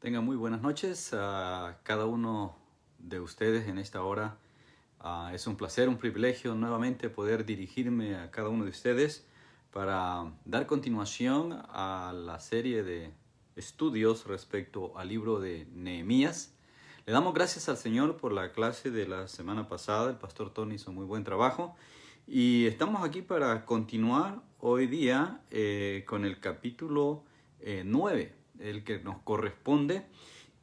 Tengan muy buenas noches a cada uno de ustedes en esta hora. Es un placer, un privilegio nuevamente poder dirigirme a cada uno de ustedes para dar continuación a la serie de estudios respecto al libro de Nehemías. Le damos gracias al Señor por la clase de la semana pasada. El pastor Tony hizo muy buen trabajo. Y estamos aquí para continuar hoy día con el capítulo 9, el que nos corresponde.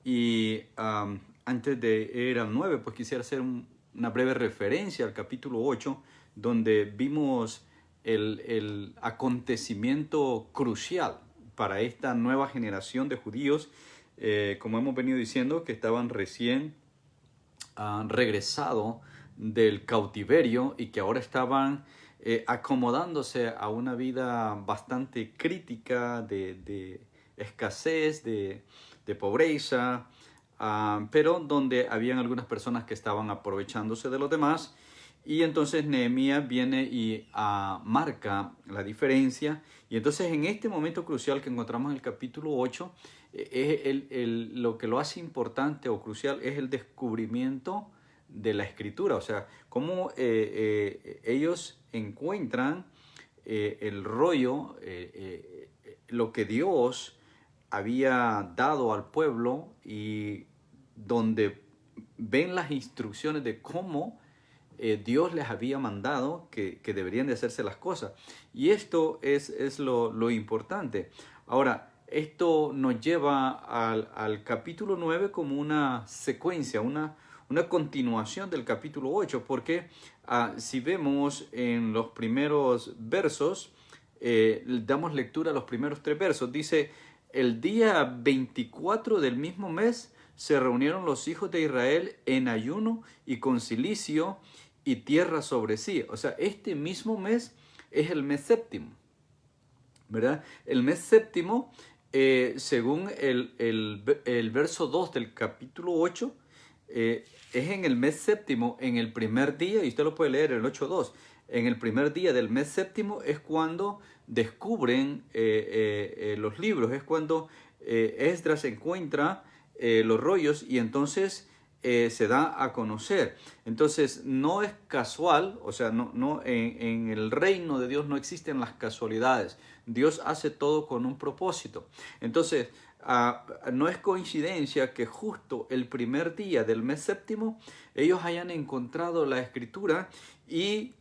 Y antes de ir al 9, pues quisiera hacer una breve referencia al capítulo 8, donde vimos el acontecimiento crucial para esta nueva generación de judíos, como hemos venido diciendo, que estaban recién regresado del cautiverio y que ahora estaban acomodándose a una vida bastante crítica de escasez, de pobreza, pero donde habían algunas personas que estaban aprovechándose de los demás. Y entonces Nehemías viene y marca la diferencia. Y entonces en este momento crucial que encontramos en el capítulo 8, lo que lo hace importante o crucial es el descubrimiento de la escritura. O sea, cómo ellos encuentran el rollo, lo que Dios había dado al pueblo y donde ven las instrucciones de cómo Dios les había mandado que deberían de hacerse las cosas. Y esto es lo importante. Ahora, esto nos lleva al capítulo 9 como una secuencia, una continuación del capítulo 8, porque si vemos en los primeros versos, damos lectura a los primeros 3 versos, dice: el día 24 del mismo mes se reunieron los hijos de Israel en ayuno y con cilicio y tierra sobre sí. O sea, este mismo mes es el mes séptimo, ¿verdad? El mes séptimo, según el verso 2 del capítulo 8, es en el mes séptimo, en el primer día, y usted lo puede leer en el 8.2, en el primer día del mes séptimo es cuando descubren los libros, es cuando Esdras encuentra los rollos y entonces se da a conocer. Entonces no es casual, o sea, en el reino de Dios no existen las casualidades. Dios hace todo con un propósito. Entonces, no es coincidencia que justo el primer día del mes séptimo ellos hayan encontrado la escritura y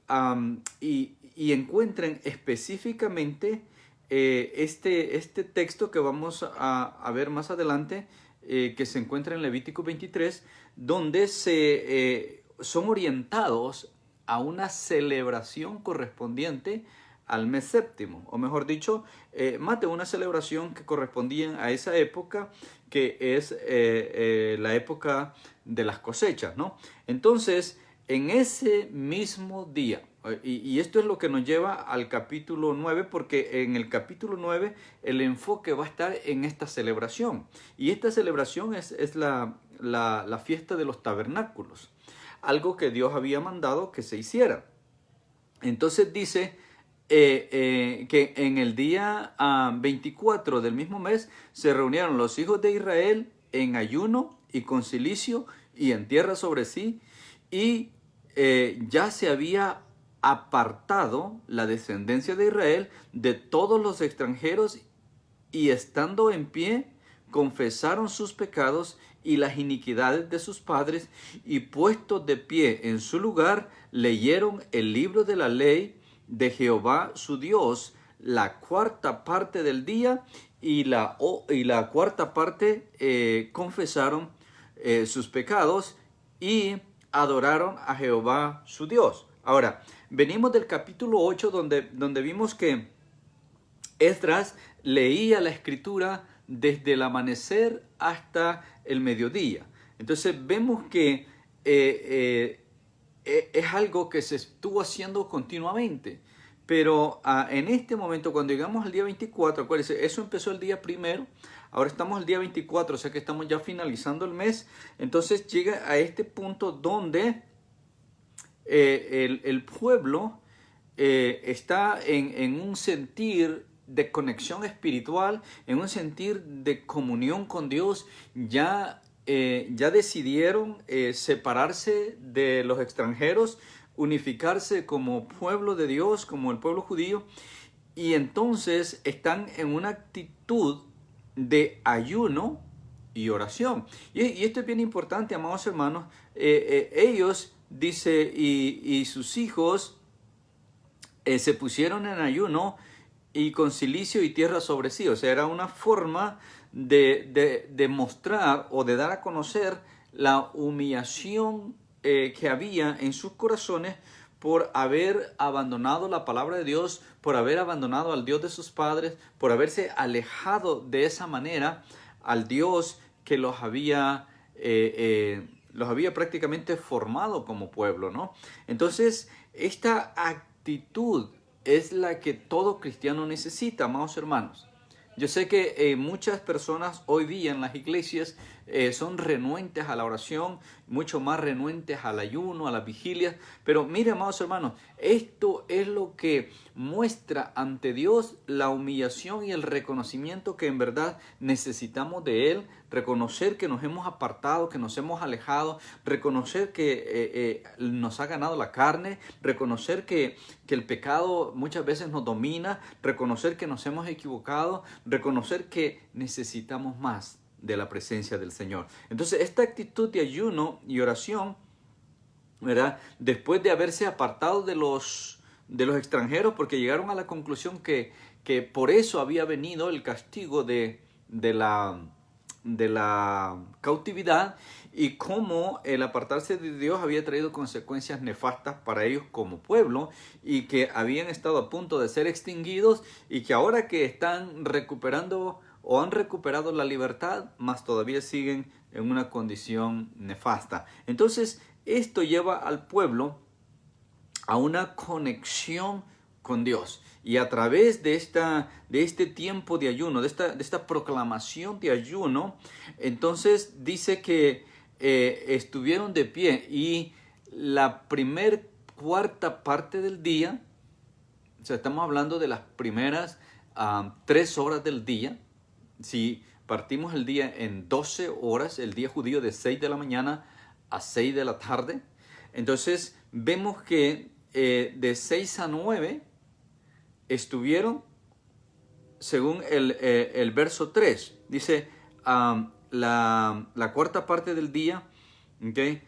encuentren específicamente este texto que vamos a ver más adelante, que se encuentra en Levítico 23, donde son orientados a una celebración correspondiente al mes séptimo, o mejor dicho, más de una celebración que correspondía a esa época, que es la época de las cosechas, ¿no? Entonces, en ese mismo día, y esto es lo que nos lleva al capítulo 9, porque en el capítulo 9 el enfoque va a estar en esta celebración. Y esta celebración es la fiesta de los tabernáculos, algo que Dios había mandado que se hiciera. Entonces dice que en el día 24 del mismo mes se reunieron los hijos de Israel en ayuno y con cilicio y en tierra sobre sí, y ya se había apartado la descendencia de Israel de todos los extranjeros, y estando en pie confesaron sus pecados y las iniquidades de sus padres, y puestos de pie en su lugar leyeron el libro de la ley de Jehová su Dios la cuarta parte del día, y la cuarta parte confesaron sus pecados y adoraron a Jehová su Dios. Ahora, venimos del capítulo 8 donde vimos que Esdras leía la escritura desde el amanecer hasta el mediodía. Entonces vemos que es algo que se estuvo haciendo continuamente. Pero en este momento, cuando llegamos al día 24, acuérdense, eso empezó el día primero, ahora estamos el día 24, o sea que estamos ya finalizando el mes. Entonces llega a este punto donde el pueblo está en un sentir de conexión espiritual, en un sentir de comunión con Dios. Ya decidieron separarse de los extranjeros, unificarse como pueblo de Dios, como el pueblo judío, y entonces están en una actitud de ayuno y oración. Y esto es bien importante, amados hermanos. Ellos, dice, y sus hijos se pusieron en ayuno y con cilicio y tierra sobre sí. O sea, era una forma de mostrar o de dar a conocer la humillación que había en sus corazones por haber abandonado la palabra de Dios, por haber abandonado al Dios de sus padres, por haberse alejado de esa manera al Dios que los había prácticamente formado como pueblo, ¿no? Entonces, esta actitud es la que todo cristiano necesita, amados hermanos. Yo sé que muchas personas hoy día en las iglesias son renuentes a la oración, mucho más renuentes al ayuno, a las vigilias. Pero mire, amados hermanos, esto es lo que muestra ante Dios la humillación y el reconocimiento que en verdad necesitamos de Él. Reconocer que nos hemos apartado, que nos hemos alejado, reconocer que nos ha ganado la carne, reconocer que el pecado muchas veces nos domina, reconocer que nos hemos equivocado, reconocer que necesitamos más de la presencia del Señor. Entonces, esta actitud de ayuno y oración, ¿verdad? Después de haberse apartado de los extranjeros, porque llegaron a la conclusión que por eso había venido el castigo de la cautividad, y cómo el apartarse de Dios había traído consecuencias nefastas para ellos como pueblo, y que habían estado a punto de ser extinguidos, y que ahora que están recuperando o han recuperado la libertad, más todavía siguen en una condición nefasta. Entonces, esto lleva al pueblo a una conexión con Dios. Y a través de este tiempo de ayuno, de esta proclamación de ayuno, entonces dice que estuvieron de pie, y la cuarta parte del día, o sea, estamos hablando de las primeras 3 horas del día. Si partimos el día en 12 horas, el día judío de 6 de la mañana a 6 de la tarde, entonces vemos que de 6 a 9 estuvieron, según el verso 3, dice la cuarta parte del día, ¿okay?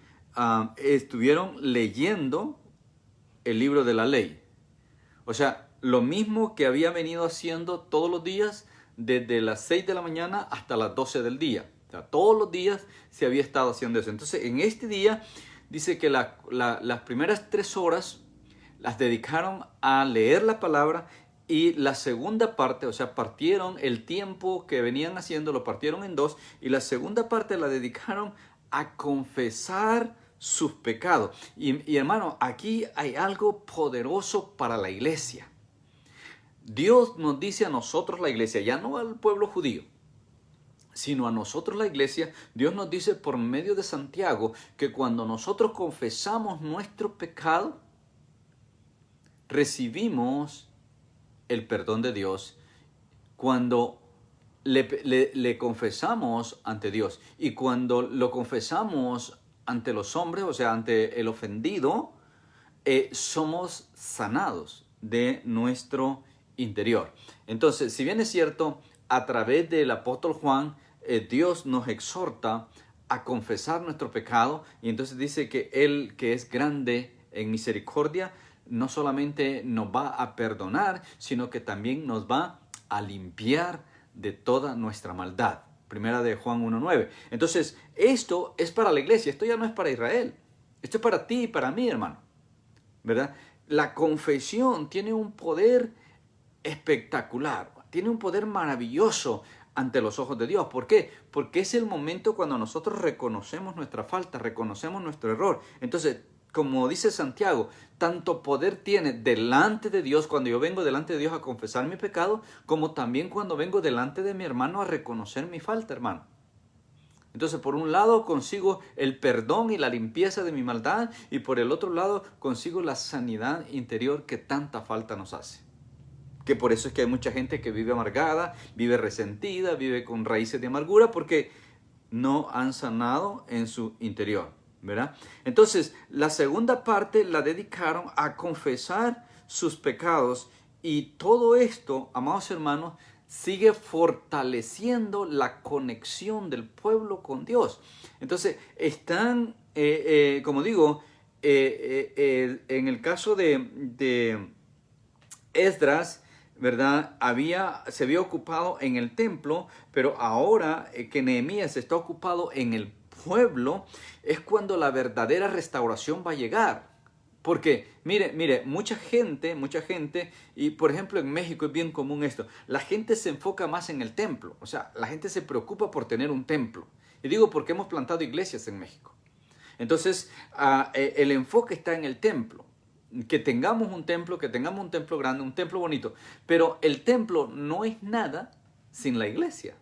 Estuvieron leyendo el libro de la ley. O sea, lo mismo que había venido haciendo todos los días, desde las 6 de la mañana hasta las 12 del día. O sea, todos los días se había estado haciendo eso. Entonces, en este día dice que las primeras 3 horas las dedicaron a leer la palabra, y la segunda parte, o sea, partieron el tiempo que venían haciendo, lo partieron en 2, y la segunda parte la dedicaron a confesar sus pecados. Y hermano, aquí hay algo poderoso para la iglesia. Dios nos dice a nosotros, la iglesia, ya no al pueblo judío, sino a nosotros, la iglesia. Dios nos dice por medio de Santiago que cuando nosotros confesamos nuestro pecado, recibimos el perdón de Dios. Cuando le confesamos ante Dios, y cuando lo confesamos ante los hombres, o sea, ante el ofendido, somos sanados de nuestro interior. Entonces, si bien es cierto, a través del apóstol Juan, Dios nos exhorta a confesar nuestro pecado, y entonces dice que Él, que es grande en misericordia, no solamente nos va a perdonar, sino que también nos va a limpiar de toda nuestra maldad. Primera de Juan 1:9. Entonces, esto es para la iglesia, esto ya no es para Israel. Esto es para ti y para mí, hermano, ¿verdad? La confesión tiene un poder espectacular, tiene un poder maravilloso ante los ojos de Dios. ¿Por qué? Porque es el momento cuando nosotros reconocemos nuestra falta, reconocemos nuestro error. Entonces, como dice Santiago, tanto poder tiene delante de Dios, cuando yo vengo delante de Dios a confesar mi pecado, como también cuando vengo delante de mi hermano a reconocer mi falta, hermano. Entonces, por un lado consigo el perdón y la limpieza de mi maldad, y por el otro lado consigo la sanidad interior que tanta falta nos hace. que por eso es que hay mucha gente que vive amargada, vive resentida, vive con raíces de amargura, porque no han sanado en su interior, ¿verdad? Entonces, la segunda parte la dedicaron a confesar sus pecados, y todo esto, amados hermanos, sigue fortaleciendo la conexión del pueblo con Dios. Entonces, están, como digo, en el caso de Esdras, ¿verdad? Se había ocupado en el templo, pero ahora que Nehemías está ocupado en el pueblo, es cuando la verdadera restauración va a llegar. Porque, mire, mucha gente, y por ejemplo en México es bien común esto, la gente se enfoca más en el templo, o sea, la gente se preocupa por tener un templo. Y digo porque hemos plantado iglesias en México. Entonces, el enfoque está en el templo. Que tengamos un templo grande, un templo bonito. Pero el templo no es nada sin la iglesia.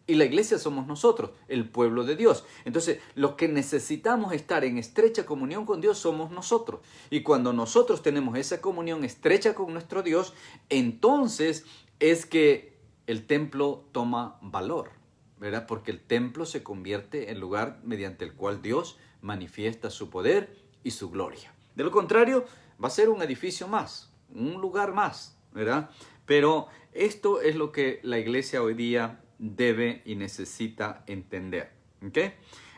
Y la iglesia somos nosotros, el pueblo de Dios. Entonces, los que necesitamos estar en estrecha comunión con Dios somos nosotros. Y cuando nosotros tenemos esa comunión estrecha con nuestro Dios, entonces es que el templo toma valor, ¿verdad? Porque el templo se convierte en el lugar mediante el cual Dios manifiesta su poder y su gloria. De lo contrario, va a ser un edificio más, un lugar más, ¿verdad? Pero esto es lo que la iglesia hoy día debe y necesita entender, ¿ok?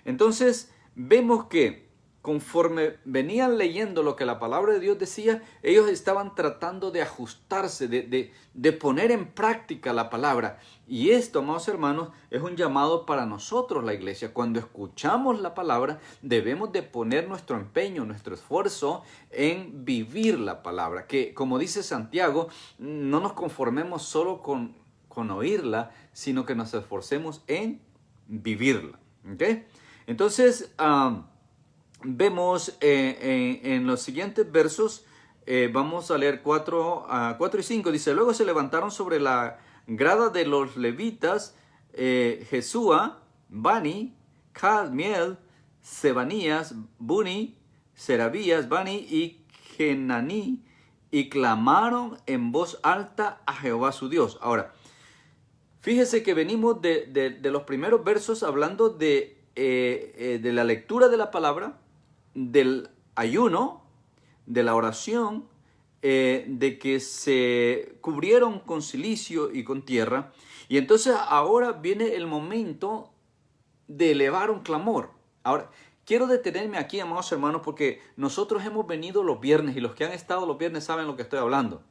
Entonces, vemos que conforme venían leyendo lo que la palabra de Dios decía, ellos estaban tratando de ajustarse, de poner en práctica la palabra. Y esto, amados hermanos, es un llamado para nosotros, la iglesia. Cuando escuchamos la palabra, debemos de poner nuestro empeño, nuestro esfuerzo en vivir la palabra. Que, como dice Santiago, no nos conformemos solo con oírla, sino que nos esforcemos en vivirla, ¿ok? Entonces, vemos en los siguientes versos, vamos a leer 4 y 5, dice: luego se levantaron sobre la grada de los levitas Jesúa, Bani, Cadmiel, Sebanías, Buni, Serabías, Bani y Genaní, y clamaron en voz alta a Jehová su Dios. Ahora, fíjese que venimos de los primeros versos hablando de la lectura de la palabra, del ayuno, de la oración, de que se cubrieron con cilicio y con tierra. Y entonces ahora viene el momento de elevar un clamor. Ahora, quiero detenerme aquí, amados hermanos, porque nosotros hemos venido los viernes, y los que han estado los viernes saben lo que estoy hablando.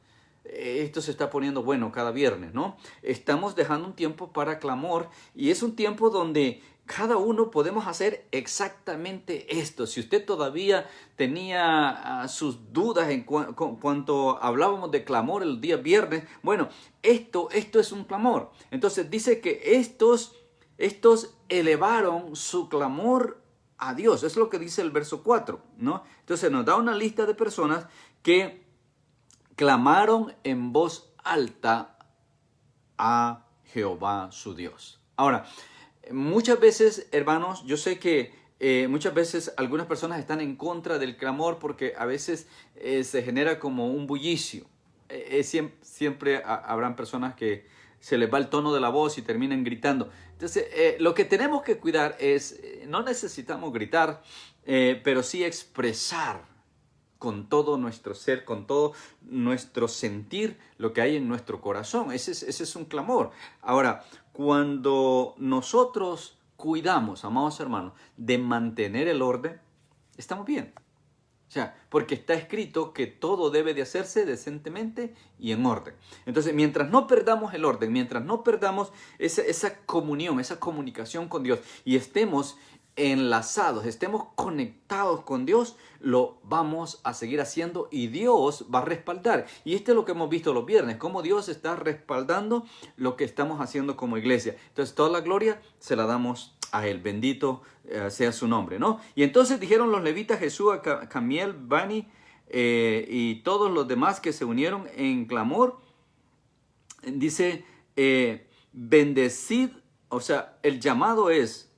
Esto se está poniendo bueno cada viernes, ¿no? Estamos dejando un tiempo para clamor, y es un tiempo donde cada uno podemos hacer exactamente esto. Si usted todavía tenía sus dudas en cuanto hablábamos de clamor el día viernes, bueno, esto es un clamor. Entonces dice que estos elevaron su clamor a Dios. Es lo que dice el verso 4, ¿no? Entonces nos da una lista de personas que clamaron en voz alta a Jehová su Dios. Ahora, muchas veces, hermanos, yo sé que muchas veces algunas personas están en contra del clamor porque a veces se genera como un bullicio. Siempre habrán personas que se les va el tono de la voz y terminan gritando. Entonces, lo que tenemos que cuidar es, no necesitamos gritar, pero sí expresar con todo nuestro ser, con todo nuestro sentir, lo que hay en nuestro corazón. Ese es un clamor. Ahora, cuando nosotros cuidamos, amados hermanos, de mantener el orden, estamos bien. O sea, porque está escrito que todo debe de hacerse decentemente y en orden. Entonces, mientras no perdamos el orden, mientras no perdamos esa comunión, esa comunicación con Dios, y estemos enlazados, estemos conectados con Dios, lo vamos a seguir haciendo, y Dios va a respaldar. Y esto es lo que hemos visto los viernes, cómo Dios está respaldando lo que estamos haciendo como iglesia. Entonces, toda la gloria se la damos a Él. Bendito sea su nombre, ¿no? Y entonces dijeron los levitas, Jesúa, Camiel, Bani y todos los demás que se unieron en clamor, dice, bendecid, o sea, el llamado es: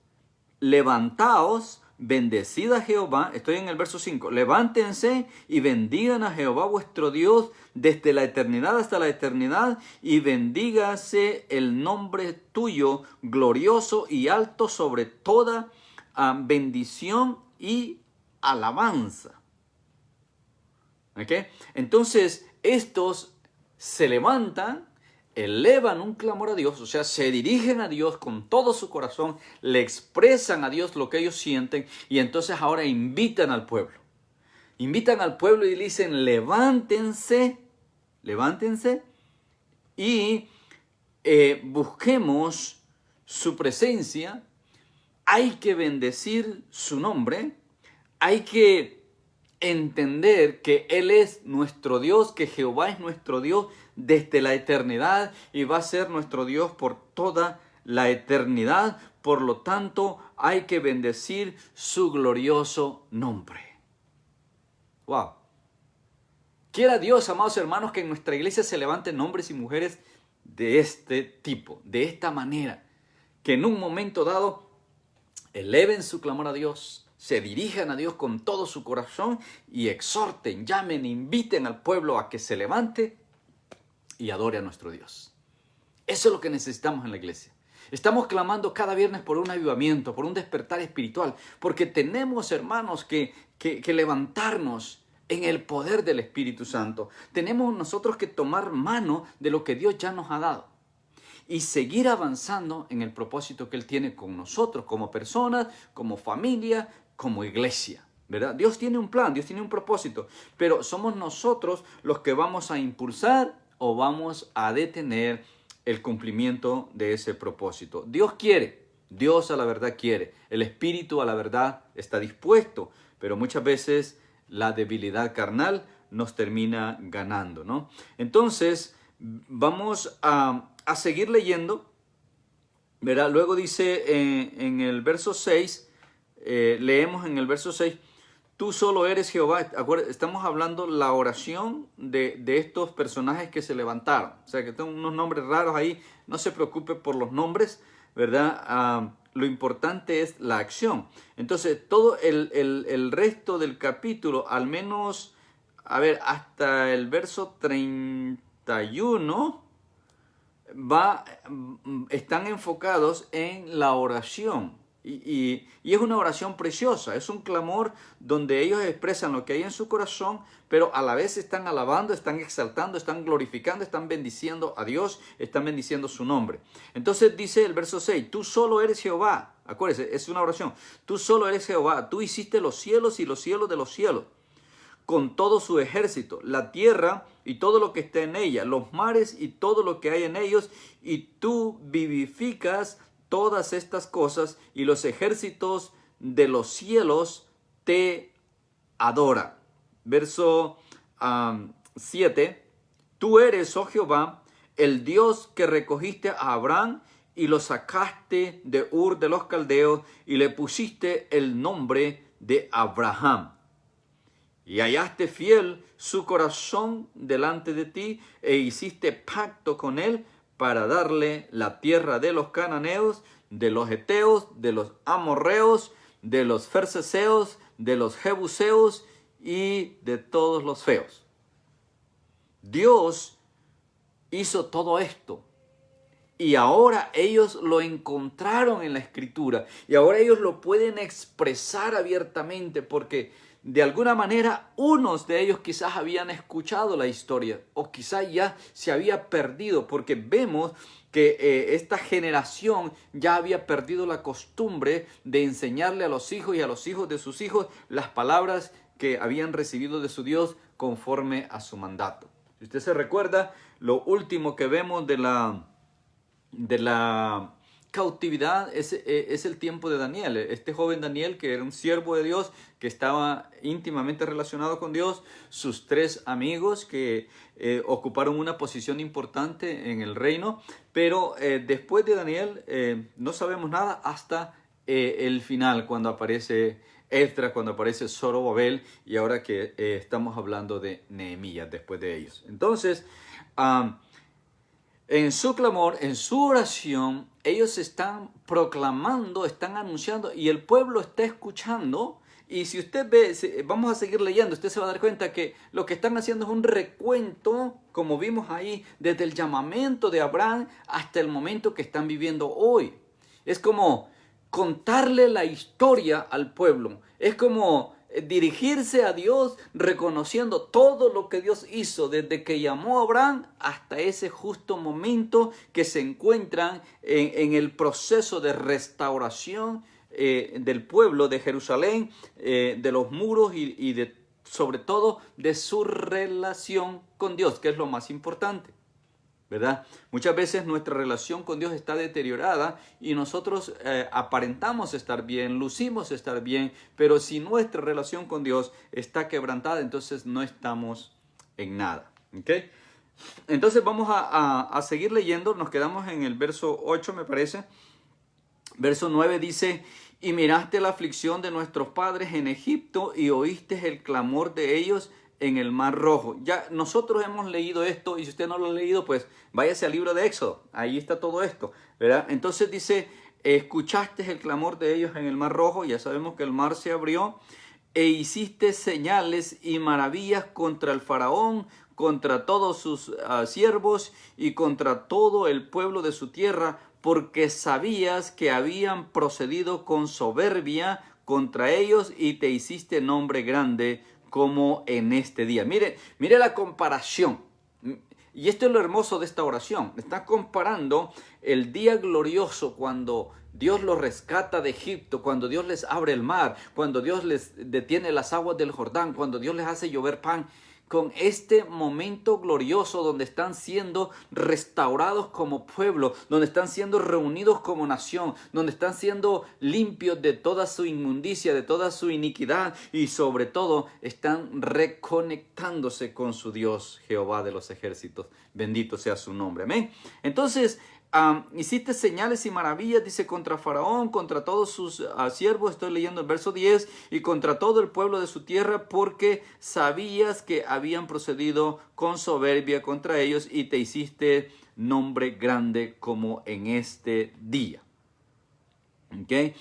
levantaos, bendecid a Jehová, estoy en el verso 5, levántense y bendigan a Jehová vuestro Dios desde la eternidad hasta la eternidad, y bendígase el nombre tuyo glorioso y alto sobre toda bendición y alabanza. ¿Ok? Entonces, estos se levantan, elevan un clamor a Dios, o sea, se dirigen a Dios con todo su corazón, le expresan a Dios lo que ellos sienten, y entonces ahora invitan al pueblo. Invitan al pueblo y dicen, levántense y busquemos su presencia. Hay que bendecir su nombre, hay que entender que Él es nuestro Dios, que Jehová es nuestro Dios desde la eternidad y va a ser nuestro Dios por toda la eternidad. Por lo tanto, hay que bendecir su glorioso nombre. ¡Wow! Quiera Dios, amados hermanos, que en nuestra iglesia se levanten hombres y mujeres de este tipo, de esta manera, que en un momento dado eleven su clamor a Dios, se dirijan a Dios con todo su corazón y exhorten, llamen, inviten al pueblo a que se levante y adore a nuestro Dios. Eso es lo que necesitamos en la iglesia. Estamos clamando cada viernes por un avivamiento, por un despertar espiritual, porque tenemos, hermanos, que levantarnos en el poder del Espíritu Santo. Tenemos nosotros que tomar mano de lo que Dios ya nos ha dado y seguir avanzando en el propósito que Él tiene con nosotros, como personas, como familia, como iglesia, ¿verdad? Dios tiene un plan, Dios tiene un propósito, pero somos nosotros los que vamos a impulsar o vamos a detener el cumplimiento de ese propósito. Dios quiere, Dios a la verdad quiere, el Espíritu a la verdad está dispuesto, pero muchas veces la debilidad carnal nos termina ganando, ¿no? Entonces, vamos a seguir leyendo, ¿verdad? Luego dice en el verso 6, leemos en el verso 6, tú solo eres Jehová. Estamos hablando la oración de estos personajes que se levantaron. O sea, que tengo unos nombres raros ahí. No se preocupe por los nombres, ¿verdad? Lo importante es la acción. Entonces, todo el resto del capítulo, al menos, a ver, hasta el verso 31, están enfocados en la oración. Y es una oración preciosa, es un clamor donde ellos expresan lo que hay en su corazón, pero a la vez están alabando, están exaltando, están glorificando, están bendiciendo a Dios, están bendiciendo su nombre. Entonces dice el verso 6, tú solo eres Jehová. Acuérdense, es una oración. Tú solo eres Jehová, tú hiciste los cielos y los cielos de los cielos, con todo su ejército, la tierra y todo lo que está en ella, los mares y todo lo que hay en ellos, y tú vivificas todas estas cosas, y los ejércitos de los cielos te adoran. Verso 7, tú eres, oh Jehová, el Dios que recogiste a Abraham y lo sacaste de Ur de los Caldeos y le pusiste el nombre de Abraham. Y hallaste fiel su corazón delante de ti e hiciste pacto con él para darle la tierra de los cananeos, de los heteos, de los amorreos, de los ferceseos, de los jebuseos y de todos los feos. Dios hizo todo esto y ahora ellos lo encontraron en la Escritura y ahora ellos lo pueden expresar abiertamente porque de alguna manera unos de ellos quizás habían escuchado la historia o quizás ya se había perdido porque vemos que esta generación ya había perdido la costumbre de enseñarle a los hijos y a los hijos de sus hijos las palabras que habían recibido de su Dios conforme a su mandato. Si usted se recuerda, lo último que vemos de la cautividad es el tiempo de Daniel. Este joven Daniel, que era un siervo de Dios, que estaba íntimamente relacionado con Dios, sus 3 amigos que ocuparon una posición importante en el reino, pero después de Daniel no sabemos nada hasta el final, cuando aparece Esdras, cuando aparece Zorobabel, y ahora que estamos hablando de Nehemías después de ellos. Entonces, en su clamor, en su oración, ellos están proclamando, están anunciando y el pueblo está escuchando. Y si usted ve, vamos a seguir leyendo, usted se va a dar cuenta que lo que están haciendo es un recuento, como vimos ahí, desde el llamamiento de Abraham hasta el momento que están viviendo hoy. Es como contarle la historia al pueblo. Es como dirigirse a Dios reconociendo todo lo que Dios hizo desde que llamó a Abraham hasta ese justo momento que se encuentran en el proceso de restauración del pueblo de Jerusalén, de los muros y de, sobre todo de su relación con Dios, que es lo más importante, ¿verdad? Muchas veces nuestra relación con Dios está deteriorada y nosotros aparentamos estar bien, lucimos estar bien, pero si nuestra relación con Dios está quebrantada, entonces no estamos en nada, ¿ok? Entonces vamos a seguir leyendo, nos quedamos en el verso 8 me parece. Verso 9 dice: y miraste la aflicción de nuestros padres en Egipto y oíste el clamor de ellos en el Mar Rojo. Ya nosotros hemos leído esto y si usted no lo ha leído, pues váyase al libro de Éxodo. Ahí está todo esto, ¿verdad? Entonces dice, escuchaste el clamor de ellos en el Mar Rojo. Ya sabemos que el mar se abrió e hiciste señales y maravillas contra el faraón, contra todos sus siervos y contra todo el pueblo de su tierra, porque sabías que habían procedido con soberbia contra ellos y te hiciste nombre grande como en este día. Mire la comparación. Y esto es lo hermoso de esta oración. Está comparando el día glorioso cuando Dios los rescata de Egipto, cuando Dios les abre el mar, cuando Dios les detiene las aguas del Jordán, cuando Dios les hace llover pan, con este momento glorioso donde están siendo restaurados como pueblo, donde están siendo reunidos como nación, donde están siendo limpios de toda su inmundicia, de toda su iniquidad y sobre todo están reconectándose con su Dios, Jehová de los ejércitos. Bendito sea su nombre. Amén. Entonces, hiciste señales y maravillas, dice, contra Faraón, contra todos sus siervos, estoy leyendo el verso 10, y contra todo el pueblo de su tierra, porque sabías que habían procedido con soberbia contra ellos y te hiciste nombre grande como en este día. ¿Okay?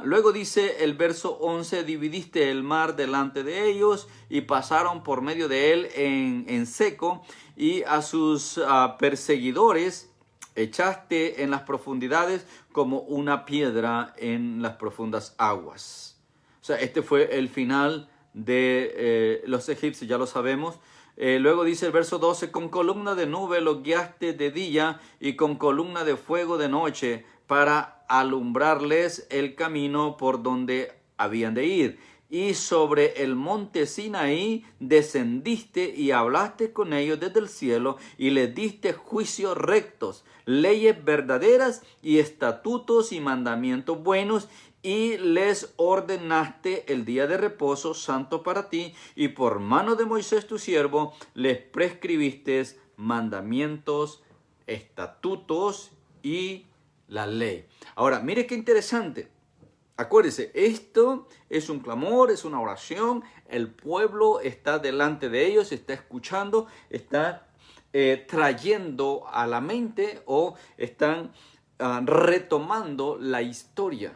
Luego dice el verso 11, dividiste el mar delante de ellos y pasaron por medio de él en seco, y a sus perseguidores echaste en las profundidades como una piedra en las profundas aguas. O sea, este fue el final de los egipcios, ya lo sabemos. Luego dice el verso 12, con columna de nube los guiaste de día y con columna de fuego de noche para alumbrarles el camino por donde habían de ir. Y sobre el monte Sinaí descendiste y hablaste con ellos desde el cielo y les diste juicios rectos, leyes verdaderas y estatutos y mandamientos buenos, y les ordenaste el día de reposo santo para ti, y por mano de Moisés tu siervo les prescribiste mandamientos, estatutos y la ley. Ahora, mire qué interesante. Acuérdese, esto es un clamor, es una oración. El pueblo está delante de ellos, está escuchando, está trayendo a la mente o están retomando la historia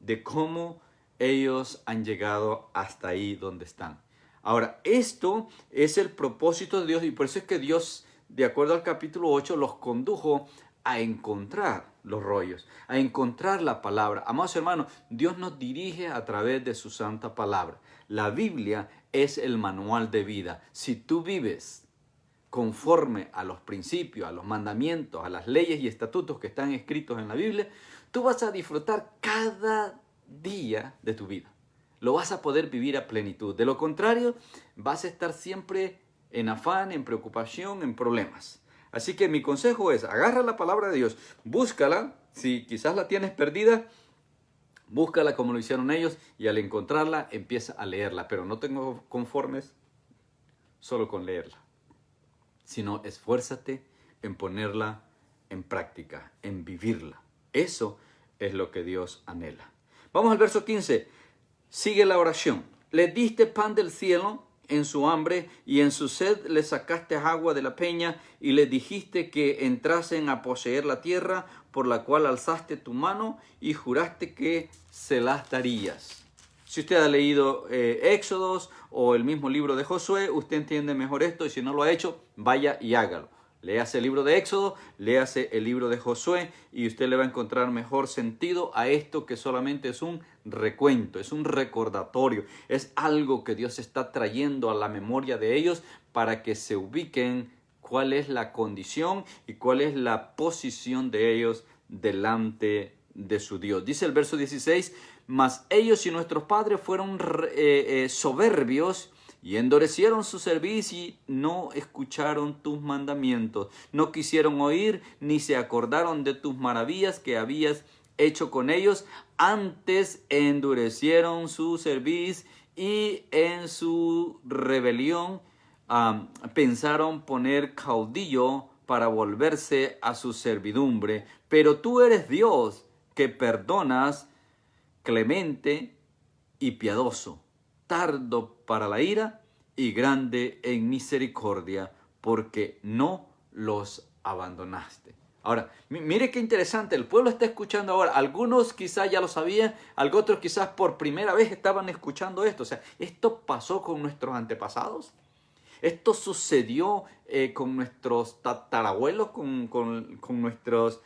de cómo ellos han llegado hasta ahí donde están. Ahora, esto es el propósito de Dios y por eso es que Dios, de acuerdo al capítulo 8, los condujo a encontrar los rollos, a encontrar la palabra. Amados hermanos, Dios nos dirige a través de su santa palabra. La Biblia es el manual de vida. Si tú vives conforme a los principios, a los mandamientos, a las leyes y estatutos que están escritos en la Biblia, tú vas a disfrutar cada día de tu vida. Lo vas a poder vivir a plenitud. De lo contrario, vas a estar siempre en afán, en preocupación, en problemas. Así que mi consejo es, agarra la palabra de Dios, búscala, si quizás la tienes perdida, búscala como lo hicieron ellos y al encontrarla empieza a leerla. Pero no te conformes solo con leerla, sino esfuérzate en ponerla en práctica, en vivirla. Eso es lo que Dios anhela. Vamos al verso 15. Sigue la oración. Les diste pan del cielo en su hambre y en su sed les sacaste agua de la peña y les dijiste que entrasen a poseer la tierra por la cual alzaste tu mano y juraste que se las darías. Si usted ha leído Éxodos o el mismo libro de Josué, usted entiende mejor esto, y si no lo ha hecho, vaya y hágalo. Léase el libro de Éxodo, léase el libro de Josué y usted le va a encontrar mejor sentido a esto, que solamente es un recuento, es un recordatorio, es algo que Dios está trayendo a la memoria de ellos para que se ubiquen cuál es la condición y cuál es la posición de ellos delante de su Dios. Dice el verso 16, mas ellos y nuestros padres fueron soberbios y endurecieron su cerviz y no escucharon tus mandamientos. No quisieron oír ni se acordaron de tus maravillas que habías hecho con ellos. Antes endurecieron su cerviz y en su rebelión pensaron poner caudillo para volverse a su servidumbre. Pero tú eres Dios que perdonas, clemente y piadoso, tardo para la ira y grande en misericordia, porque no los abandonaste. Ahora, mire qué interesante, el pueblo está escuchando ahora. Algunos quizás ya lo sabían, otros quizás por primera vez estaban escuchando esto. O sea, esto pasó con nuestros antepasados. Esto sucedió con nuestros tatarabuelos, con nuestros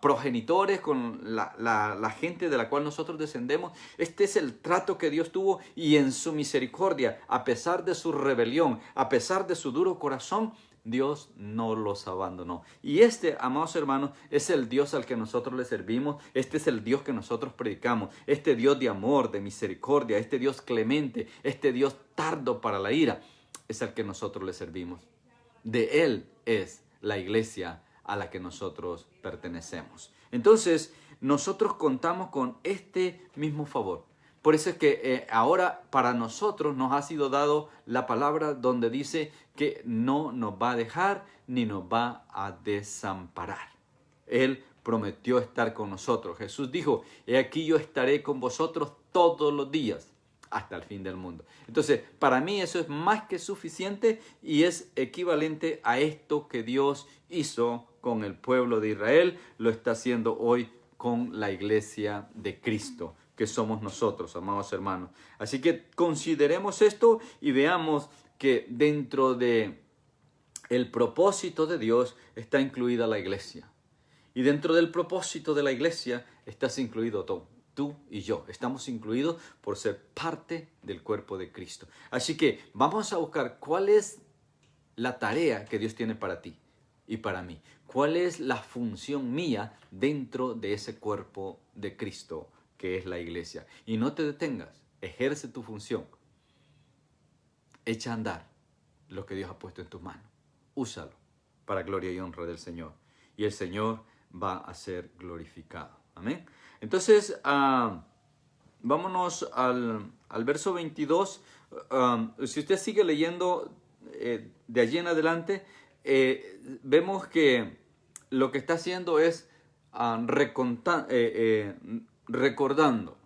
progenitores, con la gente de la cual nosotros descendemos. Este es el trato que Dios tuvo, y en su misericordia, a pesar de su rebelión, a pesar de su duro corazón, Dios no los abandonó. Y este, amados hermanos, es el Dios al que nosotros le servimos. Este es el Dios que nosotros predicamos. Este Dios de amor, de misericordia, este Dios clemente, este Dios tardo para la ira, es al que nosotros le servimos. De Él es la iglesia a la que nosotros pertenecemos. Entonces, nosotros contamos con este mismo favor. Por eso es que ahora para nosotros nos ha sido dado la palabra donde dice que no nos va a dejar ni nos va a desamparar. Él prometió estar con nosotros. Jesús dijo, he aquí yo estaré con vosotros todos los días hasta el fin del mundo. Entonces, para mí eso es más que suficiente y es equivalente a esto que Dios hizo con el pueblo de Israel, lo está haciendo hoy con la iglesia de Cristo, que somos nosotros, amados hermanos. Así que consideremos esto y veamos que dentro de el propósito de Dios está incluida la iglesia. Y dentro del propósito de la iglesia estás incluido tú y yo. Estamos incluidos por ser parte del cuerpo de Cristo. Así que vamos a buscar cuál es la tarea que Dios tiene para ti y para mí. ¿Cuál es la función mía dentro de ese cuerpo de Cristo que es la iglesia? Y no te detengas, ejerce tu función. Echa a andar lo que Dios ha puesto en tus manos. Úsalo para gloria y honra del Señor. Y el Señor va a ser glorificado. Amén. Entonces, vámonos al verso 22. Si usted sigue leyendo de allí en adelante, vemos que lo que está haciendo es recordando,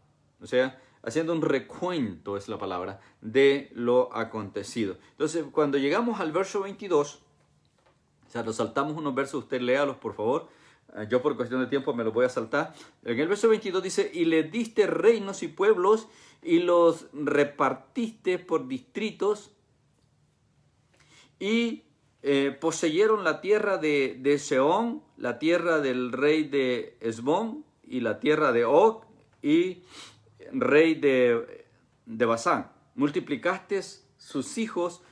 o sea, haciendo un recuento, es la palabra, de lo acontecido. Entonces, cuando llegamos al verso 22, o sea, nos saltamos unos versos, usted léalos, por favor. Yo por cuestión de tiempo me los voy a saltar. En el verso 22 dice, y le diste reinos y pueblos y los repartiste por distritos y poseyeron la tierra de Sehón, la tierra del rey de Hesbón y la tierra de Og y rey de Basán. Multiplicaste sus hijos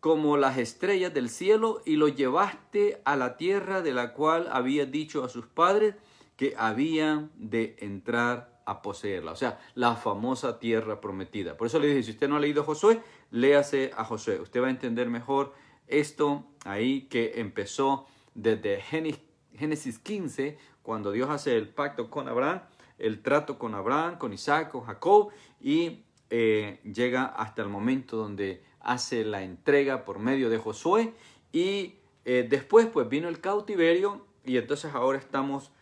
como las estrellas del cielo y los llevaste a la tierra de la cual había dicho a sus padres que habían de entrar a poseerla. O sea, la famosa tierra prometida. Por eso le dije, si usted no ha leído Josué, léase a Josué. Usted va a entender mejor esto ahí, que empezó desde Génesis 15, cuando Dios hace el pacto con Abraham, el trato con Abraham, con Isaac, con Jacob, y llega hasta el momento donde hace la entrega por medio de Josué, y después pues vino el cautiverio, y entonces ahora estamos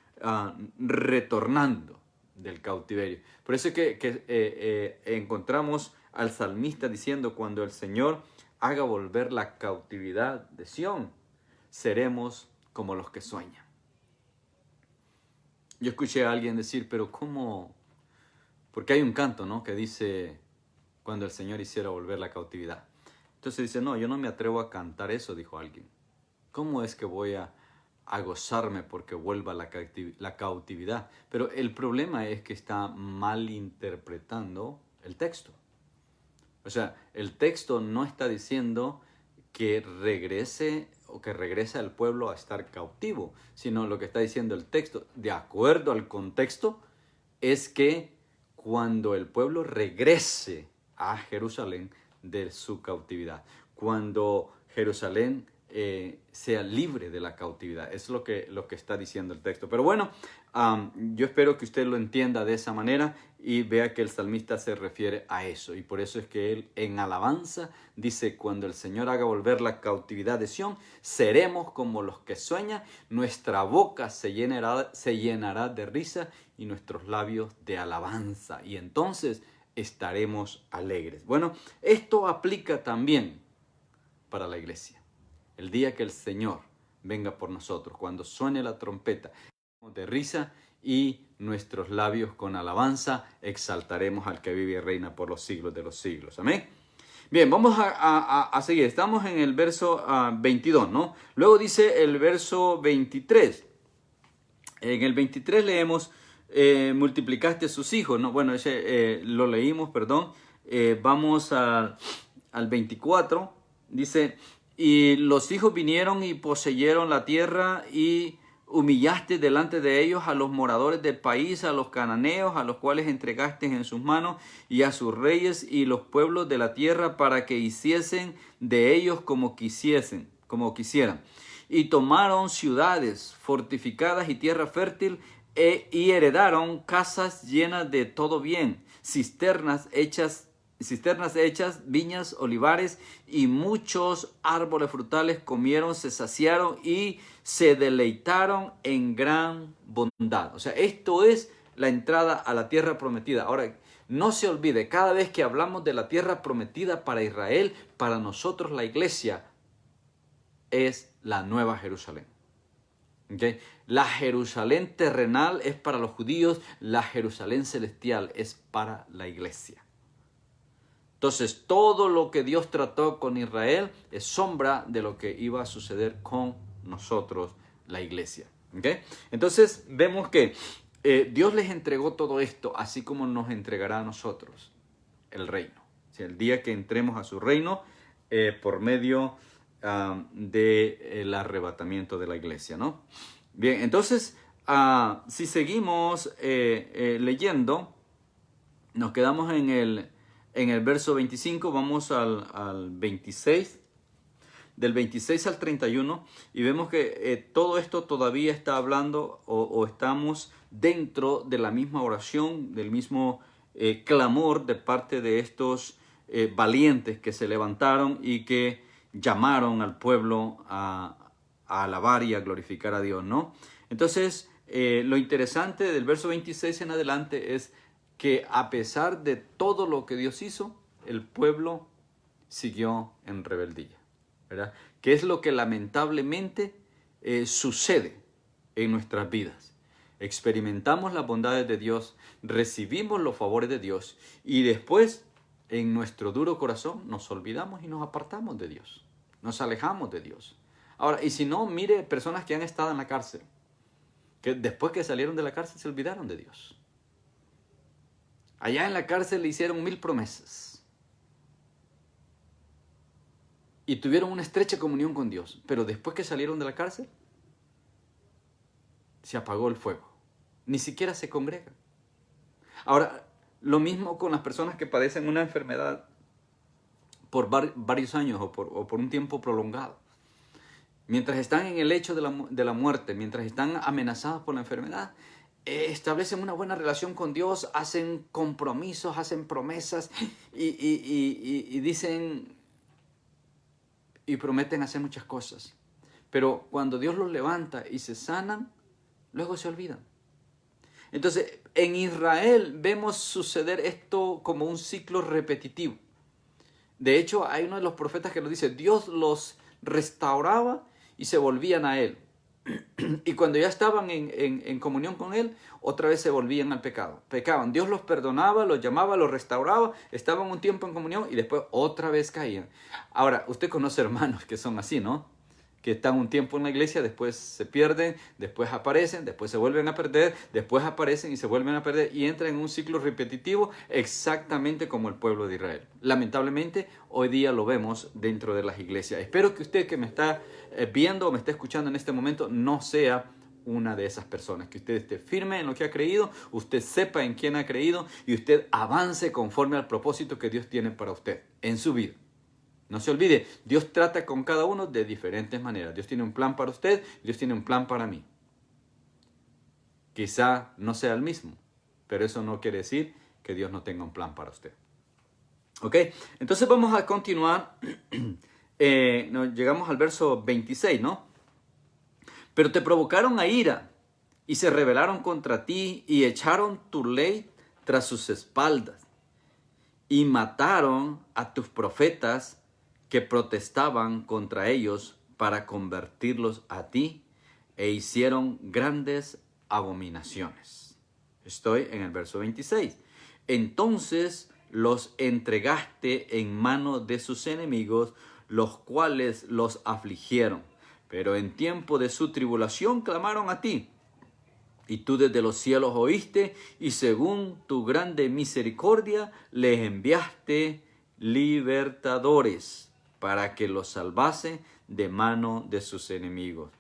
retornando del cautiverio. Por eso es que encontramos al salmista diciendo, cuando el Señor haga volver la cautividad de Sión, seremos como los que sueñan. Yo escuché a alguien decir, pero ¿cómo? Porque hay un canto, ¿no?, que dice, cuando el Señor hiciera volver la cautividad. Entonces dice, no, yo no me atrevo a cantar eso, dijo alguien. ¿Cómo es que voy a gozarme porque vuelva la cautividad? Pero el problema es que está malinterpretando el texto. O sea, el texto no está diciendo que regrese o que regrese al pueblo a estar cautivo, sino lo que está diciendo el texto, de acuerdo al contexto, es que cuando el pueblo regrese a Jerusalén de su cautividad, cuando Jerusalén sea libre de la cautividad. Es lo que está diciendo el texto. Pero bueno, yo espero que usted lo entienda de esa manera y vea que el salmista se refiere a eso. Y por eso es que él en alabanza dice, cuando el Señor haga volver la cautividad de Sión, seremos como los que sueñan, nuestra boca se llenará de risa y nuestros labios de alabanza. Y entonces estaremos alegres. Bueno, esto aplica también para la iglesia. El día que el Señor venga por nosotros, cuando suene la trompeta de risa y nuestros labios con alabanza, exaltaremos al que vive y reina por los siglos de los siglos. Amén. Bien, vamos a seguir. Estamos en el verso 22, ¿no? Luego dice el verso 23. En el 23 leemos, multiplicaste a sus hijos, ¿no? Bueno, ese lo leímos, perdón. Vamos al 24. Dice, y los hijos vinieron y poseyeron la tierra y humillaste delante de ellos a los moradores del país, a los cananeos, a los cuales entregaste en sus manos, y a sus reyes y los pueblos de la tierra, para que hiciesen de ellos como quisieran. Y tomaron ciudades fortificadas y tierra fértil, y heredaron casas llenas de todo bien, cisternas hechas, viñas, olivares y muchos árboles frutales comieron, se saciaron y se deleitaron en gran bondad. O sea, esto es la entrada a la tierra prometida. Ahora, no se olvide, cada vez que hablamos de la tierra prometida para Israel, para nosotros la iglesia es la Nueva Jerusalén. ¿Okay? La Jerusalén terrenal es para los judíos, la Jerusalén celestial es para la iglesia. Entonces, todo lo que Dios trató con Israel es sombra de lo que iba a suceder con nosotros, la iglesia. ¿Okay? Entonces, vemos que Dios les entregó todo esto, así como nos entregará a nosotros el reino. O sea, el día que entremos a su reino por medio del arrebatamiento de la iglesia, ¿no? Bien, entonces, si seguimos leyendo, nos quedamos en el verso 25, vamos al 26, del 26 al 31, y vemos que todo esto todavía está hablando o estamos dentro de la misma oración, del mismo clamor de parte de estos valientes que se levantaron y que llamaron al pueblo a alabar y a glorificar a Dios, ¿no? Entonces, lo interesante del verso 26 en adelante es que a pesar de todo lo que Dios hizo, el pueblo siguió en rebeldía, ¿verdad? Que es lo que lamentablemente sucede en nuestras vidas. Experimentamos las bondades de Dios, recibimos los favores de Dios y después en nuestro duro corazón nos olvidamos y nos apartamos de Dios, nos alejamos de Dios. Ahora, y si no, mire personas que han estado en la cárcel, que después que salieron de la cárcel se olvidaron de Dios. Allá en la cárcel le hicieron 1000 promesas y tuvieron una estrecha comunión con Dios, pero después que salieron de la cárcel se apagó el fuego, ni siquiera se congregan. Ahora, lo mismo con las personas que padecen una enfermedad por varios años o por un tiempo prolongado. Mientras están en el lecho de la muerte, mientras están amenazados por la enfermedad, establecen una buena relación con Dios, hacen compromisos, hacen promesas y dicen y prometen hacer muchas cosas. Pero cuando Dios los levanta y se sanan, luego se olvidan. Entonces, en Israel vemos suceder esto como un ciclo repetitivo. De hecho, hay uno de los profetas que lo dice, Dios los restauraba y se volvían a Él. Y cuando ya estaban en comunión con Él, otra vez se volvían al pecado. Pecaban. Dios los perdonaba, los llamaba, los restauraba, estaban un tiempo en comunión y después otra vez caían. Ahora, usted conoce hermanos que son así, ¿no? Que están un tiempo en la iglesia, después se pierden, después aparecen, después se vuelven a perder, después aparecen y se vuelven a perder y entran en un ciclo repetitivo exactamente como el pueblo de Israel. Lamentablemente, hoy día lo vemos dentro de las iglesias. Espero que usted que me está viendo o me está escuchando en este momento no sea una de esas personas, que usted esté firme en lo que ha creído, usted sepa en quién ha creído y usted avance conforme al propósito que Dios tiene para usted en su vida. No se olvide, Dios trata con cada uno de diferentes maneras. Dios tiene un plan para usted, Dios tiene un plan para mí. Quizá no sea el mismo, pero eso no quiere decir que Dios no tenga un plan para usted. ¿Ok? Entonces vamos a continuar. Llegamos al verso 26, ¿no? Pero te provocaron a ira y se rebelaron contra ti y echaron tu ley tras sus espaldas y mataron a tus profetas que protestaban contra ellos para convertirlos a ti e hicieron grandes abominaciones. Estoy en el verso 26. Entonces los entregaste en mano de sus enemigos, los cuales los afligieron. Pero en tiempo de su tribulación clamaron a ti. Y tú desde los cielos oíste, y según tu grande misericordia les enviaste libertadores para que los salvase de mano de sus enemigos.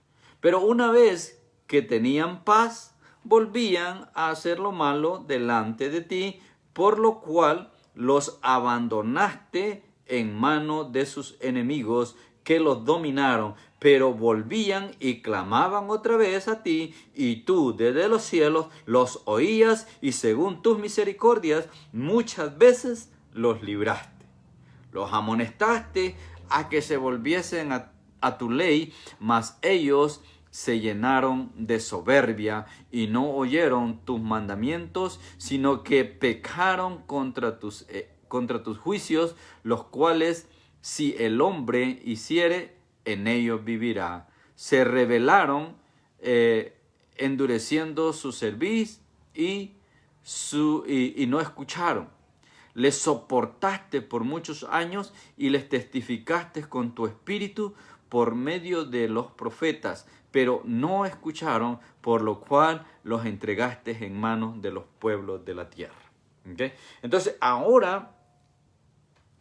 Pero una vez que tenían paz, volvían a hacer lo malo delante de ti, por lo cual los abandonaste en mano de sus enemigos que los dominaron, pero volvían y clamaban otra vez a ti, y tú desde los cielos los oías, y según tus misericordias muchas veces los libraste. Los amonestaste a que se volviesen a tu ley, mas ellos se llenaron de soberbia y no oyeron tus mandamientos, sino que pecaron contra tus juicios, los cuales si el hombre hiciere, en ellos vivirá. Se rebelaron, endureciendo su cerviz y no escucharon. Les soportaste por muchos años y les testificaste con tu espíritu por medio de los profetas, pero no escucharon, por lo cual los entregaste en manos de los pueblos de la tierra. ¿Okay? Entonces ahora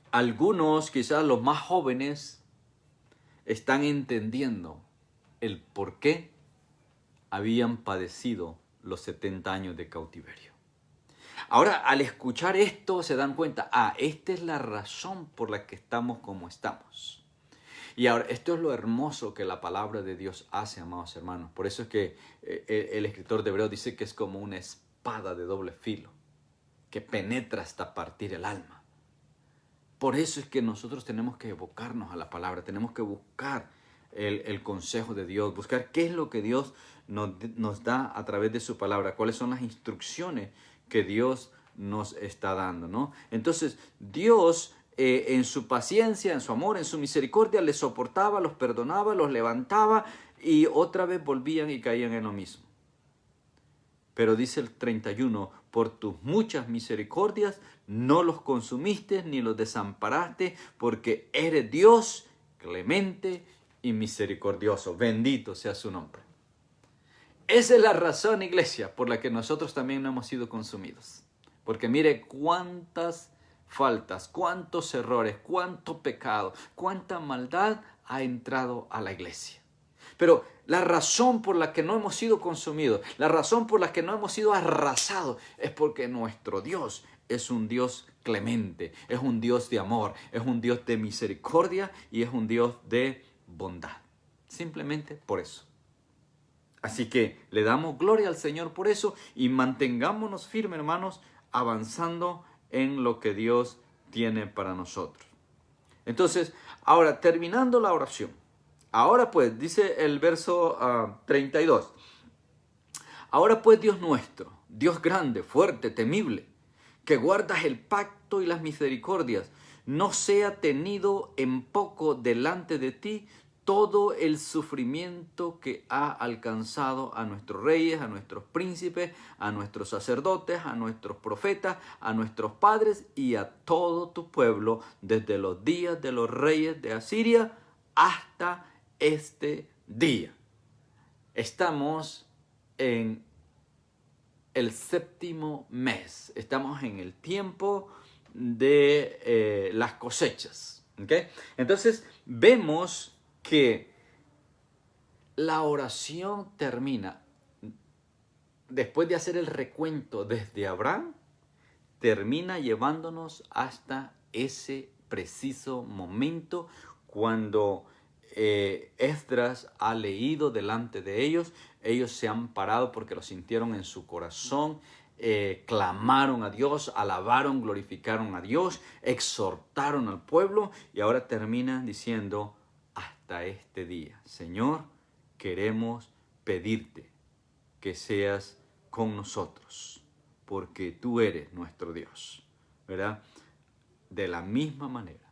algunos, quizás los más jóvenes, están entendiendo el por qué habían padecido los 70 años de cautiverio. Ahora, al escuchar esto, se dan cuenta, esta es la razón por la que estamos como estamos. Y ahora, esto es lo hermoso que la palabra de Dios hace, amados hermanos. Por eso es que el escritor de Hebreos dice que es como una espada de doble filo, que penetra hasta partir el alma. Por eso es que nosotros tenemos que evocarnos a la palabra, tenemos que buscar el consejo de Dios, buscar qué es lo que Dios nos da a través de su palabra, cuáles son las instrucciones que Dios nos está dando, ¿no? Entonces, Dios en su paciencia, en su amor, en su misericordia, les soportaba, los perdonaba, los levantaba y otra vez volvían y caían en lo mismo. Pero dice el 31, por tus muchas misericordias no los consumiste ni los desamparaste, porque eres Dios clemente y misericordioso. Bendito sea su nombre. Esa es la razón, iglesia, por la que nosotros también no hemos sido consumidos. Porque mire cuántas faltas, cuántos errores, cuánto pecado, cuánta maldad ha entrado a la iglesia. Pero la razón por la que no hemos sido consumidos, la razón por la que no hemos sido arrasados, es porque nuestro Dios es un Dios clemente, es un Dios de amor, es un Dios de misericordia y es un Dios de bondad. Simplemente por eso. Así que le damos gloria al Señor por eso y mantengámonos firmes, hermanos, avanzando en lo que Dios tiene para nosotros. Entonces, ahora terminando la oración. Ahora pues, dice el verso 32. Ahora pues, Dios nuestro, Dios grande, fuerte, temible, que guardas el pacto y las misericordias, no sea tenido en poco delante de ti todo el sufrimiento que ha alcanzado a nuestros reyes, a nuestros príncipes, a nuestros sacerdotes, a nuestros profetas, a nuestros padres y a todo tu pueblo desde los días de los reyes de Asiria hasta este día. Estamos en el séptimo mes, estamos en el tiempo de las cosechas. ¿Okay? Entonces vemos que la oración termina, después de hacer el recuento desde Abraham, termina llevándonos hasta ese preciso momento cuando Esdras ha leído delante de ellos. Ellos se han parado porque lo sintieron en su corazón, clamaron a Dios, alabaron, glorificaron a Dios, exhortaron al pueblo y ahora terminan diciendo: hasta este día, Señor, queremos pedirte que seas con nosotros, porque tú eres nuestro Dios, ¿verdad? De la misma manera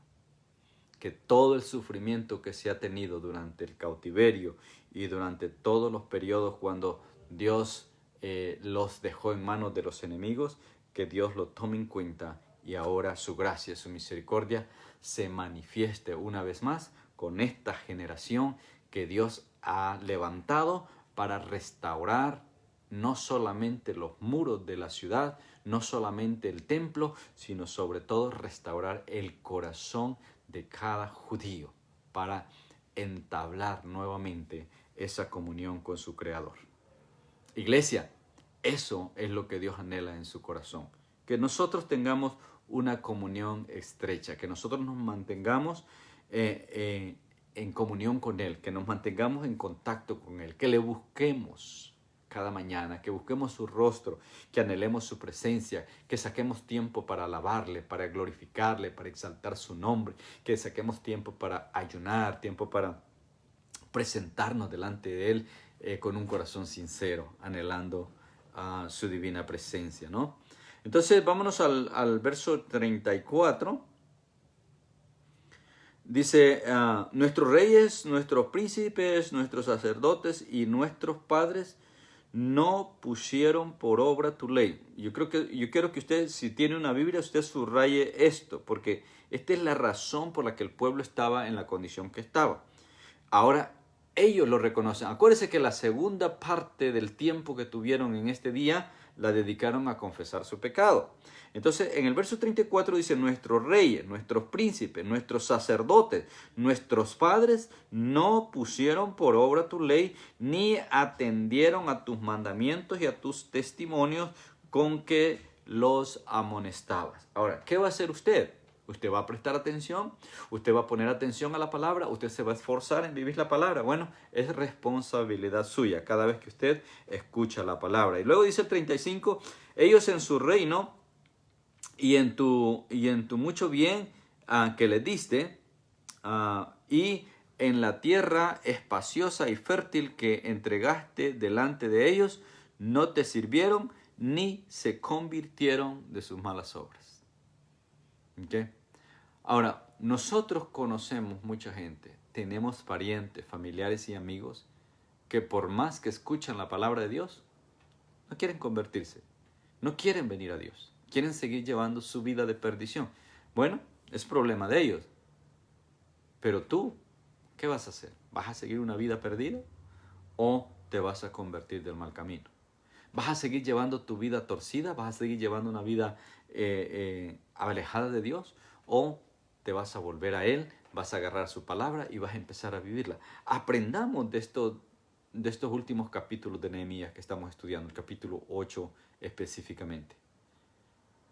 que todo el sufrimiento que se ha tenido durante el cautiverio y durante todos los periodos cuando Dios los dejó en manos de los enemigos, que Dios lo tome en cuenta y ahora su gracia, su misericordia se manifieste una vez más con esta generación que Dios ha levantado para restaurar no solamente los muros de la ciudad, no solamente el templo, sino sobre todo restaurar el corazón de cada judío para entablar nuevamente esa comunión con su Creador. Iglesia, eso es lo que Dios anhela en su corazón, que nosotros tengamos una comunión estrecha, que nosotros nos mantengamos en comunión con Él, que nos mantengamos en contacto con Él, que le busquemos cada mañana, que busquemos su rostro, que anhelemos su presencia, que saquemos tiempo para alabarle, para glorificarle, para exaltar su nombre, que saquemos tiempo para ayunar, tiempo para presentarnos delante de Él con un corazón sincero, anhelando su divina presencia, ¿no? Entonces vámonos al verso 34. Dice, nuestros reyes, nuestros príncipes, nuestros sacerdotes y nuestros padres no pusieron por obra tu ley. Yo quiero que usted, si tiene una Biblia, usted subraye esto, porque esta es la razón por la que el pueblo estaba en la condición que estaba. Ahora, ellos lo reconocen. Acuérdense que la segunda parte del tiempo que tuvieron en este día la dedicaron a confesar su pecado. Entonces, en el verso 34 dice, nuestros reyes, nuestros príncipes, nuestros sacerdotes, nuestros padres no pusieron por obra tu ley, ni atendieron a tus mandamientos y a tus testimonios con que los amonestabas. Ahora, ¿qué va a hacer usted? Usted va a prestar atención, usted va a poner atención a la palabra, usted se va a esforzar en vivir la palabra. Bueno, es responsabilidad suya cada vez que usted escucha la palabra. Y luego dice el 35, ellos en su reino y en tu mucho bien que les diste, y en la tierra espaciosa y fértil que entregaste delante de ellos, no te sirvieron ni se convirtieron de sus malas obras. ¿Okay? Ahora, nosotros conocemos mucha gente, tenemos parientes, familiares y amigos que por más que escuchan la palabra de Dios, no quieren convertirse, no quieren venir a Dios, quieren seguir llevando su vida de perdición. Bueno, es problema de ellos, pero tú, ¿qué vas a hacer? ¿Vas a seguir una vida perdida o te vas a convertir del mal camino? ¿Vas a seguir llevando tu vida torcida? ¿Vas a seguir llevando una vida alejada de Dios? ¿O te vas a volver a Él, vas a agarrar su palabra y vas a empezar a vivirla? Aprendamos de estos últimos capítulos de Nehemías que estamos estudiando, el capítulo 8 específicamente.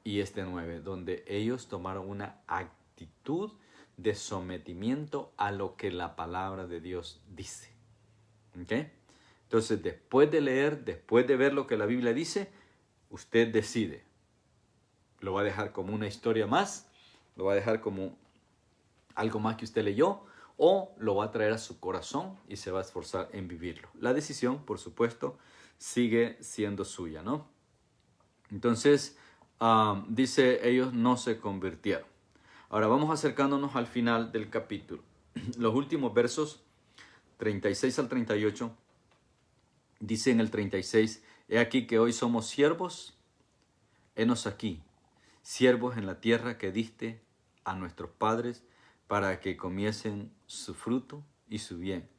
Y este 9, donde ellos tomaron una actitud de sometimiento a lo que la palabra de Dios dice. ¿Okay? Entonces, después de leer, después de ver lo que la Biblia dice, usted decide. ¿Lo va a dejar como una historia más? ¿Lo va a dejar como algo más que usted leyó? ¿O lo va a traer a su corazón y se va a esforzar en vivirlo? La decisión, por supuesto, sigue siendo suya, ¿no? Entonces, dice, ellos no se convirtieron. Ahora vamos acercándonos al final del capítulo. Los últimos versos 36 al 38 dice en el 36: He aquí que hoy somos siervos, henos aquí, siervos en la tierra que diste a nuestros padres, para que comiesen su fruto y su bien.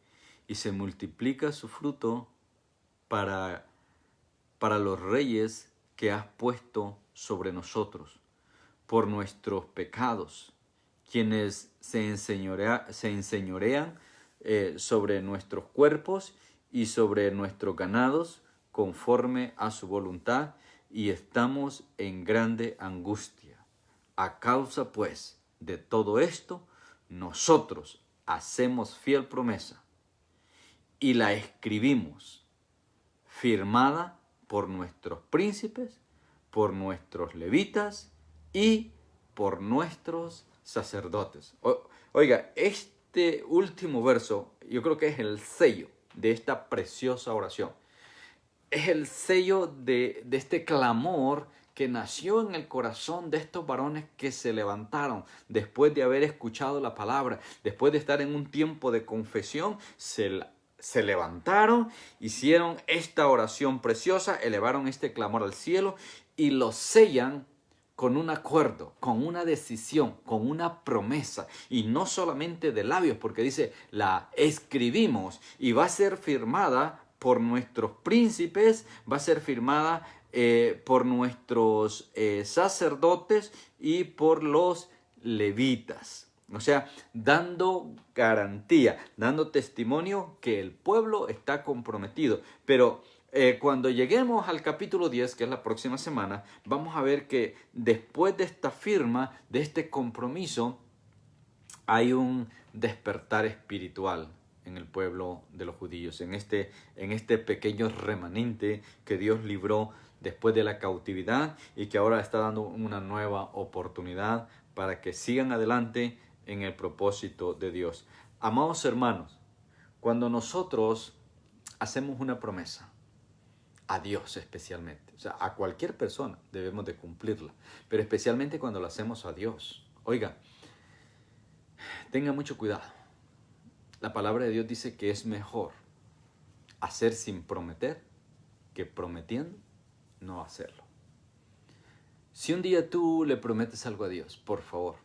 Y se multiplica su fruto para los reyes que has puesto sobre nosotros, por nuestros pecados, quienes se enseñorean sobre nuestros cuerpos y sobre nuestros ganados, conforme a su voluntad, y estamos en grande angustia. A causa, pues, de todo esto, nosotros hacemos fiel promesa y la escribimos, firmada por nuestros príncipes, por nuestros levitas y por nuestros sacerdotes. Oiga, este último verso yo creo que es el sello de esta preciosa oración. Es el sello de este clamor que nació en el corazón de estos varones que se levantaron después de haber escuchado la palabra, después de estar en un tiempo de confesión, se levantaron, hicieron esta oración preciosa, elevaron este clamor al cielo y lo sellan con un acuerdo, con una decisión, con una promesa, y no solamente de labios, porque dice, la escribimos y va a ser firmada por nuestros príncipes, va a ser firmada por nuestros sacerdotes y por los levitas. O sea, dando garantía, dando testimonio que el pueblo está comprometido. Pero cuando lleguemos al capítulo 10, que es la próxima semana, vamos a ver que después de esta firma, de este compromiso, hay un despertar espiritual en el pueblo de los judíos, en este pequeño remanente que Dios libró después de la cautividad y que ahora está dando una nueva oportunidad para que sigan adelante en el propósito de Dios. Amados hermanos, cuando nosotros hacemos una promesa, a Dios especialmente, o sea, a cualquier persona debemos de cumplirla, pero especialmente cuando lo hacemos a Dios. Oiga, tenga mucho cuidado. La palabra de Dios dice que es mejor hacer sin prometer que prometiendo no hacerlo. Si un día tú le prometes algo a Dios, por favor,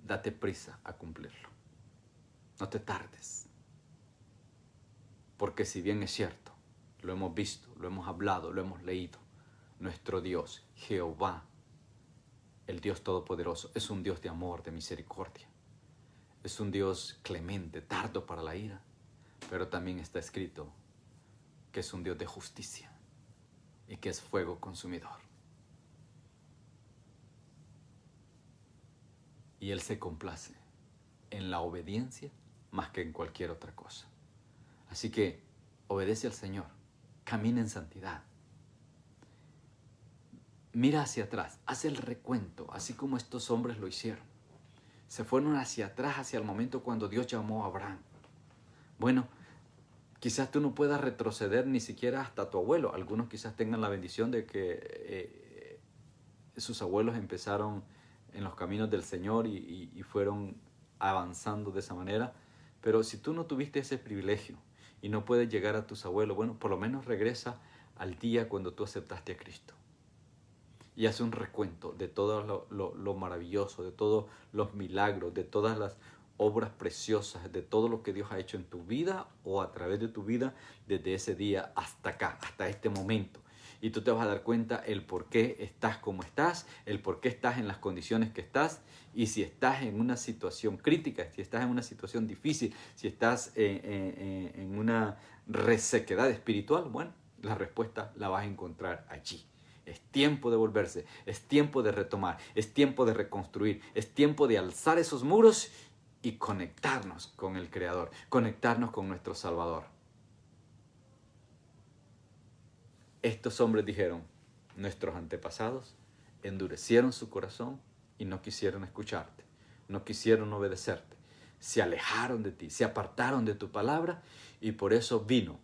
date prisa a cumplirlo. No te tardes. Porque si bien es cierto, lo hemos visto, lo hemos hablado, lo hemos leído, nuestro Dios, Jehová, el Dios Todopoderoso, es un Dios de amor, de misericordia. Es un Dios clemente, tardo para la ira, pero también está escrito que es un Dios de justicia y que es fuego consumidor. Y Él se complace en la obediencia más que en cualquier otra cosa. Así que obedece al Señor, camina en santidad. Mira hacia atrás, haz el recuento, así como estos hombres lo hicieron. Se fueron hacia atrás, hacia el momento cuando Dios llamó a Abraham. Bueno, quizás tú no puedas retroceder ni siquiera hasta tu abuelo. Algunos quizás tengan la bendición de que sus abuelos empezaron en los caminos del Señor y fueron avanzando de esa manera. Pero si tú no tuviste ese privilegio y no puedes llegar a tus abuelos, bueno, por lo menos regresa al día cuando tú aceptaste a Cristo. Y hace un recuento de todo lo maravilloso, de todos los milagros, de todas las obras preciosas, de todo lo que Dios ha hecho en tu vida o a través de tu vida desde ese día hasta acá, hasta este momento. Y tú te vas a dar cuenta el por qué estás como estás, el por qué estás en las condiciones que estás, y si estás en una situación crítica, si estás en una situación difícil, si estás en una resequedad espiritual, bueno, la respuesta la vas a encontrar allí. Es tiempo de volverse, es tiempo de retomar, es tiempo de reconstruir, es tiempo de alzar esos muros y conectarnos con el Creador, conectarnos con nuestro Salvador. Estos hombres dijeron, nuestros antepasados endurecieron su corazón y no quisieron escucharte, no quisieron obedecerte, se alejaron de ti, se apartaron de tu palabra y por eso vino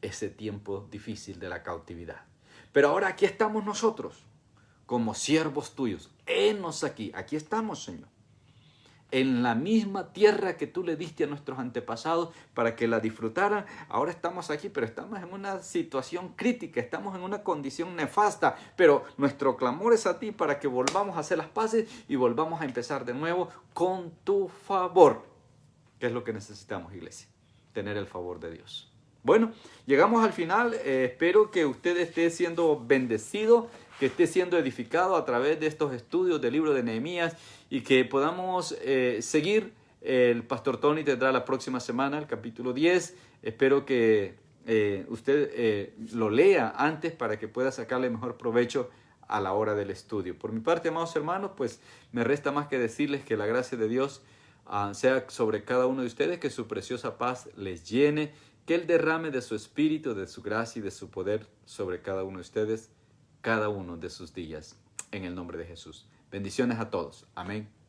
ese tiempo difícil de la cautividad. Pero ahora aquí estamos nosotros, como siervos tuyos. Henos aquí, aquí estamos, Señor. en la misma tierra que tú le diste a nuestros antepasados para que la disfrutaran. Ahora estamos aquí, pero estamos en una situación crítica, estamos en una condición nefasta, pero nuestro clamor es a ti para que volvamos a hacer las paces y volvamos a empezar de nuevo con tu favor. ¿Qué es lo que necesitamos, iglesia? Tener el favor de Dios. Bueno, llegamos al final. Espero que usted esté siendo bendecido, que esté siendo edificado a través de estos estudios del libro de Nehemías y que podamos seguir. El pastor Tony tendrá la próxima semana el capítulo 10. Espero que usted lo lea antes para que pueda sacarle mejor provecho a la hora del estudio. Por mi parte, amados hermanos, pues me resta más que decirles que la gracia de Dios sea sobre cada uno de ustedes, que su preciosa paz les llene, que Él derrame de su espíritu, de su gracia y de su poder sobre cada uno de ustedes, cada uno de sus días, en el nombre de Jesús. Bendiciones a todos. Amén.